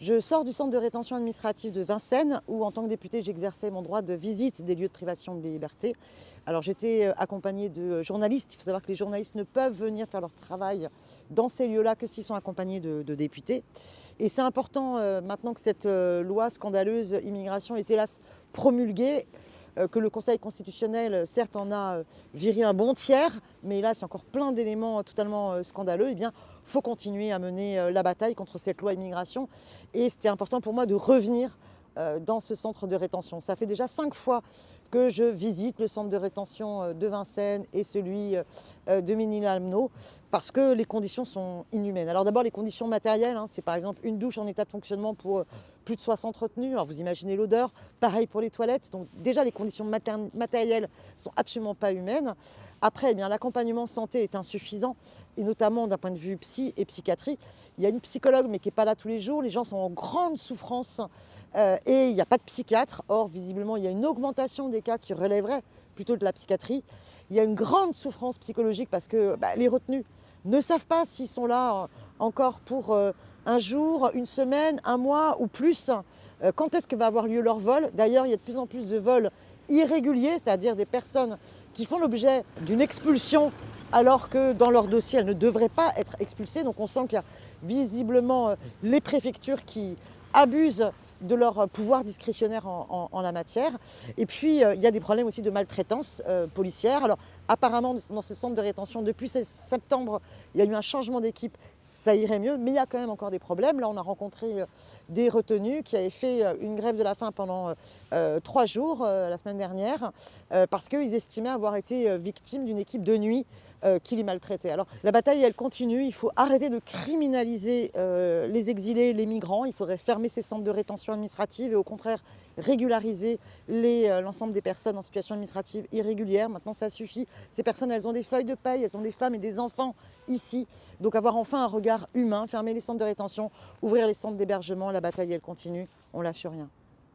Je sors du centre de rétention administrative de Vincennes où en tant que députée j'exerçais mon droit de visite des lieux de privation de liberté. Alors j'étais accompagnée de journalistes. Il faut savoir que les journalistes ne peuvent venir faire leur travail dans ces lieux-là que s'ils sont accompagnés de députés. Et c'est important maintenant que cette loi scandaleuse immigration est hélas promulguée, que le Conseil constitutionnel, certes, en a viré un bon tiers, mais là, c'est encore plein d'éléments totalement scandaleux. Eh bien, il faut continuer à mener la bataille contre cette loi immigration. Et c'était important pour moi de revenir dans ce centre de rétention. Ça fait déjà 5 fois que je visite le centre de rétention de Vincennes et celui de Ménil-Almenau parce que les conditions sont inhumaines. Alors d'abord les conditions matérielles, c'est par exemple une douche en état de fonctionnement pour plus de 60 retenus. Alors vous imaginez l'odeur, pareil pour les toilettes. Donc déjà les conditions matérielles sont absolument pas humaines. Après, eh bien, l'accompagnement santé est insuffisant, et notamment d'un point de vue psy et psychiatrie. Il y a une psychologue, mais qui n'est pas là tous les jours. Les gens sont en grande souffrance et il n'y a pas de psychiatre. Or, visiblement, il y a une augmentation des cas qui relèveraient plutôt de la psychiatrie. Il y a une grande souffrance psychologique parce que les retenus ne savent pas s'ils sont là encore pour un jour, une semaine, un mois ou plus. Quand est-ce que va avoir lieu leur vol? D'ailleurs, il y a de plus en plus de vols irréguliers, c'est-à-dire des personnes qui font l'objet d'une expulsion alors que dans leur dossier, elles ne devraient pas être expulsées. Donc on sent qu'il y a visiblement les préfectures qui abusent de leur pouvoir discrétionnaire en la matière. Et puis, il y a des problèmes aussi de maltraitance policière. Alors, apparemment, dans ce centre de rétention, depuis septembre, il y a eu un changement d'équipe, ça irait mieux, mais il y a quand même encore des problèmes. Là, on a rencontré des retenus qui avaient fait une grève de la faim pendant 3 jours, la semaine dernière, parce qu'ils estimaient avoir été victimes d'une équipe de nuit qui les maltraitait. Alors la bataille, elle continue. Il faut arrêter de criminaliser les exilés, les migrants. Il faudrait fermer ces centres de rétention administrative et au contraire régulariser l'ensemble des personnes en situation administrative irrégulière. Maintenant, ça suffit. Ces personnes, elles ont des feuilles de paye, elles ont des femmes et des enfants ici. Donc avoir enfin un regard humain, fermer les centres de rétention, ouvrir les centres d'hébergement. La bataille, elle continue. On lâche rien.